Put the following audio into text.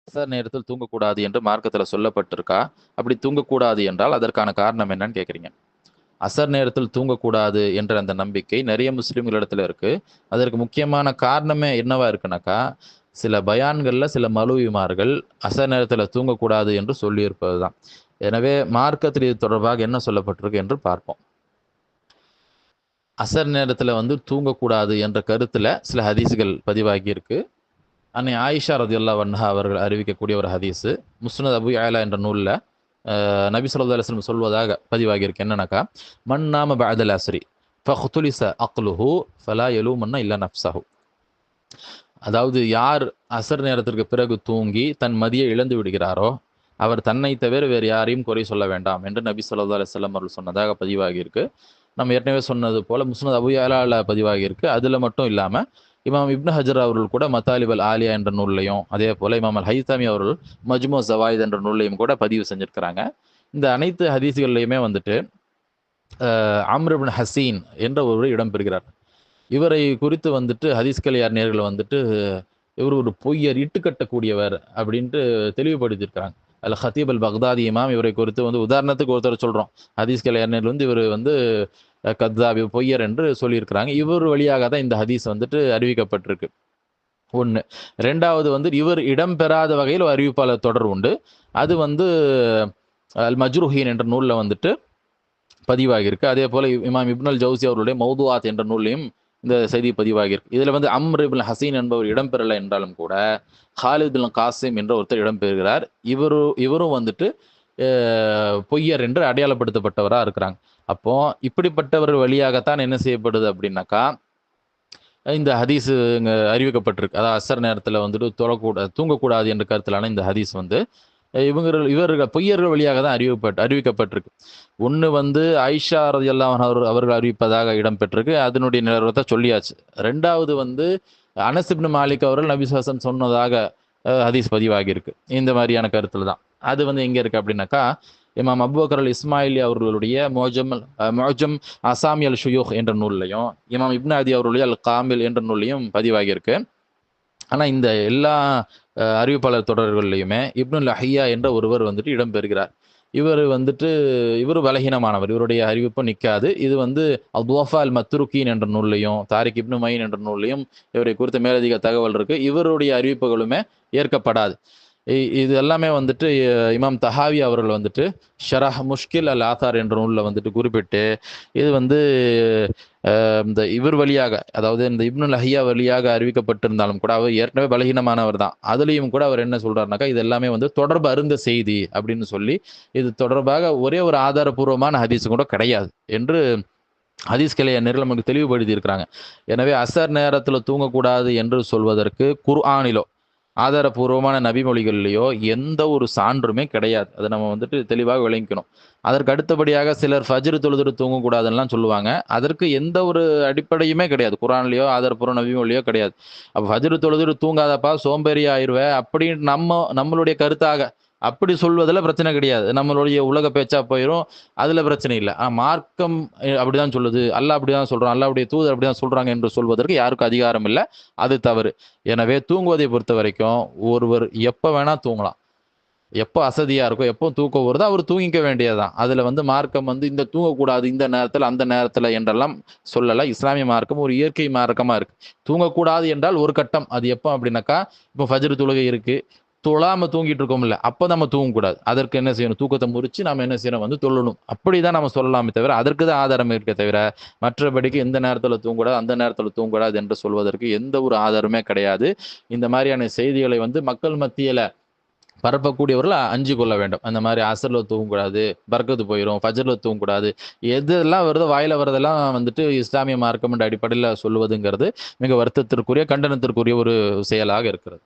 அசர் நேரத்தில் தூங்கக்கூடாது என்று மார்க்கத்தில் சொல்லப்பட்டிருக்கா? அப்படி தூங்கக்கூடாது என்றால் அதற்கான காரணம் என்னன்னு கேட்குறீங்க. அசர் நேரத்தில் தூங்கக்கூடாது என்ற அந்த நம்பிக்கை நிறைய முஸ்லிம்களிடத்துல இருக்கு. அதற்கு முக்கியமான காரணமே என்னவா இருக்குனாக்கா, சில பயான்கள்ல சில மௌலவிமார்கள் அசர் நேரத்துல தூங்கக்கூடாது என்று சொல்லியிருப்பதுதான். எனவே மார்க்கத்தில் இது தொடர்பாக என்ன சொல்லப்பட்டிருக்கு என்று பார்ப்போம். அசர் நேரத்துல வந்து தூங்கக்கூடாது என்ற கருத்துல சில ஹதீஸ்கள் பதிவாகி இருக்கு. அன்னை ஆயிஷா ரதியல்லாஹு அன்ஹா அவர்கள் அறிவிக்கக்கூடிய ஒரு ஹதீஸ் முஸ்னத் அபு யஅலா என்ற நூல்ல நபி ஸல்லல்லாஹு அலைஹி வஸல்லம் சொல்வதாக பதிவாகி இருக்கு. என்னன்னாக்கா, மன் நாம பஅதல் அஸ்ரி ஃபஹ்துலிஸ அக்லுஹு ஃபலா யலூமன்ன இல்லா நஃப்ஸஹு. அதாவது யார் அசர் நேரத்திற்கு பிறகு தூங்கி தன் மதியை இழந்து விடுகிறாரோ அவர் தன்னை தவிர வேறு யாரையும் குறை சொல்ல வேண்டாம் என்று நபி ஸல்லல்லாஹு அலைஹி வஸல்லம் அவர்கள் சொன்னதாக பதிவாகி இருக்கு. நம்ம ஏற்கனவே சொன்னது போல முஸ்னத் அபு யஅலால பதிவாகி இருக்கு. அதுல மட்டும் இல்லாம இமாம் இப்னு ஹஜர் அவர்கள் கூட மத்தாலிப் அல் ஆலியா என்ற நூல்லையும், அதே போல இமாம் அல் ஹைத்தமி அவர்கள் மஜ்மு ஸவாயித் என்ற நூல்லையும் கூட பதிவு செஞ்சிருக்கிறாங்க. இந்த அனைத்து ஹதீஸ்கள்லையுமே வந்துட்டு அம்ர் இப்னு ஹசீன் என்ற ஒருவர் இடம்பெறுகிறார். இவரை குறித்து வந்துட்டு ஹதீஸ்கள் யார் நேர்கள் வந்துட்டு இவர் ஒரு பொய்யர், இட்டுக்கட்டக்கூடியவர் அப்படின்ட்டு தெளிவுபடுத்தியிருக்கிறாங்க. அல் ஹத்தீப் அல் பக்தாதி இமாம் இவரை குறித்து வந்து உதாரணத்துக்கு ஒருத்தர் சொல்றோம். ஹதீஸ்கள் யார் நேர்கள் வந்து இவர் வந்து கத்தாபி, பொய்யர் என்று சொல்லியிருக்கிறாங்க. இவர் வழியாக தான் இந்த ஹதீஸ் வந்துட்டு அறிவிக்கப்பட்டிருக்கு. ஒண்ணு. 2வது வந்து இவர் இடம்பெறாத வகையில் ஒரு அறிவிப்பாளர் தொடர் உண்டு. அது வந்து அல் மஜ்ரூஹீன் என்ற நூல்ல வந்துட்டு பதிவாகியிருக்கு. அதே போல இமாம் இப்னு அல் ஜௌசி அவர்களுடைய மௌதுஆத் என்ற நூல்லையும் இந்த செய்தி பதிவாகியிருக்கு. இதுல வந்து அம்ர் இப்னு ஹசீன் என்பவர் இடம்பெறல என்றாலும் கூட, ஹாலித் அல் காசிம் என்ற ஒருத்தர் இடம்பெறுகிறார். இவரும் வந்துட்டு பொய்யர் என்று அடையாளப்படுத்தப்பட்டவரா இருக்கிறாங்க. அப்போ இப்படிப்பட்டவர்கள் வழியாகத்தான் என்ன செய்யப்படுது அப்படின்னாக்கா, இந்த ஹதீஸ் இங்க அறிவிக்கப்பட்டிருக்கு. அதாவது அசர் நேரத்துல வந்துட்டு தூங்கக்கூடாது என்ற கருத்திலான இந்த ஹதீஸ் வந்து இவர்கள் பொய்யர்கள் வழியாக தான் அறிவிக்கப்பட்டிருக்கு. ஒண்ணு வந்து ஆயிஷா ரலியல்லாஹு அன்ஹா அவர்கள் அறிவிப்பதாக இடம்பெற்றிருக்கு. அதனுடைய நிலவரத்தை சொல்லியாச்சு. 2வது வந்து அனஸ் இப்னு மாலிக் அவர்கள் நபி ஸல்லல்லாஹு அலைஹி வஸல்லம் சொன்னதாக ஹதீஸ் பதிவாகி இருக்கு. இந்த மாதிரியான கருத்துல தான். அது வந்து எங்க இருக்கு அப்படின்னாக்கா, இமாம் அபூபக்கர் அல் இஸ்மாயிலி அவர்களுடைய முஅஜம் அசாமி அல் ஷுயூஹ் என்ற நூல்லையும், இமாம் இப்னு அதி அவர்களுடைய அல் காமில் என்ற நூல்லையும் பதிவாகி இருக்கு. ஆனா இந்த எல்லா அறிவிப்பாளர் தொடர்கள்லையுமே இப்னுல் லஹியா என்ற ஒருவர் வந்துட்டு இடம்பெறுகிறார். இவர் வந்துட்டு இவரு பலகீனமானவர். இவருடைய அறிவிப்பு நிக்காது. இது வந்து அத்வாஃபா அல் மத்ருக்கீன் என்ற நூல்லையும், தாரிக் இப்னு மயின் என்ற நூல்லையும் இவரை குறித்த மேலதிக தகவல் இருக்கு. இவருடைய அறிவிப்புகளுமே ஏற்கப்படாது. இது எல்லாமே வந்துட்டு இமாம் தஹாவி அவர்கள் வந்துட்டு ஷரஹ் முஷ்கில் அல் ஆத்தார் என்ற நூல்ல வந்துட்டு குறிப்பிட்டு, இது வந்து இந்த இவர் வழியாக, அதாவது இந்த இப்னு லஹியா வழியாக அறிவிக்கப்பட்டிருந்தாலும் கூட அவர் ஏற்கனவே பலகீனமானவர் தான். அதுலயும் கூட அவர் என்ன சொல்றாருனாக்கா, இது எல்லாமே வந்து தொடர்பு அருந்த செய்தி அப்படின்னு சொல்லி, இது தொடர்பாக ஒரே ஒரு ஆதாரபூர்வமான ஹதீஸ் கூட கிடையாது என்று ஹதீஸ்களை நேரில் நமக்கு தெளிவுபடுத்தி இருக்கிறாங்க. எனவே அசர் நேரத்துல தூங்கக்கூடாது என்று சொல்வதற்கு குர்ஆனிலோ ஆதாரபூர்வமான நபிமொழிகள்லையோ எந்த ஒரு சான்றுமே கிடையாது. அதை நம்ம வந்துட்டு தெளிவாக விளங்கிக்கணும். அதற்கு அடுத்தபடியாக சிலர் ஃபஜ்ர் தொழுதுட்டு தூங்கக்கூடாதுன்னுலாம் சொல்லுவாங்க. அதற்கு எந்த ஒரு அடிப்படையுமே கிடையாது. குர்ஆன்லயோ ஆதாரபூர்வ நபிமொழியோ கிடையாது. அப்ப ஃபஜ்ர் தொழுதுட்டு தூங்காதப்பா சோம்பேறி ஆயிருவ அப்படின்னு நம்மளுடைய கருத்தாக அப்படி சொல்வதில் பிரச்சனை கிடையாது. நம்மளுடைய உலக பேச்சா போயிரும். அதுல பிரச்சனை இல்ல. மார்க்கம் அப்படிதான் சொல்லுது. அல்லாஹ் அப்படிதான் சொல்றான். அல்லாஹ்வுடைய தூதர் அப்படிதான் சொல்றாங்க என்று சொல்வதற்கு யாருக்கும் அதிகாரம் இல்ல. அது தவறு. எனவே தூங்குவதை பொறுத்தவரைக்கும் ஒருவர் எப்ப வேணா தூங்கலாம். எப்போ அசதியா இருக்கோ, எப்போ தூக்கம் வருதோ அவர் தூங்கிக்க வேண்டியதுதான். அதுல வந்து மார்க்கம் வந்து இந்த தூங்கக்கூடாது இந்த நேரத்துல, அந்த நேரத்துல என்றெல்லாம் சொல்லல. இஸ்லாமிய மார்க்கம் ஒரு இயற்கை மார்க்கமா இருக்கு. தூங்கக்கூடாது என்றால் ஒரு கட்டம். அது எப்போ அப்படின்னாக்கா, இப்போ ஃபஜ்ர் தொழுகை இருக்கு. தொழாம தூங்கிட்டு இருக்கோம்ல, அப்ப நம்ம தூங்கக்கூடாது. அதற்கு என்ன செய்யணும்? தூக்கத்தை முறிச்சு நாம என்ன செய்யணும்? வந்து தொழணும். அப்படிதான் நம்ம சொல்லலாமே தவிர, அதற்கு தான் ஆதாரம் இருக்கே தவிர, மற்றபடிக்கு எந்த நேரத்துல தூங்கக்கூடாது, அந்த நேரத்துல தூங்கக்கூடாது என்று சொல்வதற்கு எந்த ஒரு ஆதாரமே கிடையாது. இந்த மாதிரியான செய்திகளை வந்து மக்கள் மத்தியில பரப்பக்கூடியவர்கள் அஞ்சு கொள்ள வேண்டும். அந்த மாதிரி அசர்ல தூங்கக்கூடாது, பரக்கத்து போயிரும், ஃபஜ்ர்ல தூங்கக்கூடாது. எதெல்லாம் வருதோ வாயில வரதெல்லாம் வந்துட்டு இஸ்லாமிய மார்க்கம் என்ற அடிப்படையில சொல்லுவதுங்கிறது மிக வருத்தத்திற்குரிய, கண்டனத்திற்குரிய ஒரு செயலாக இருக்கிறது.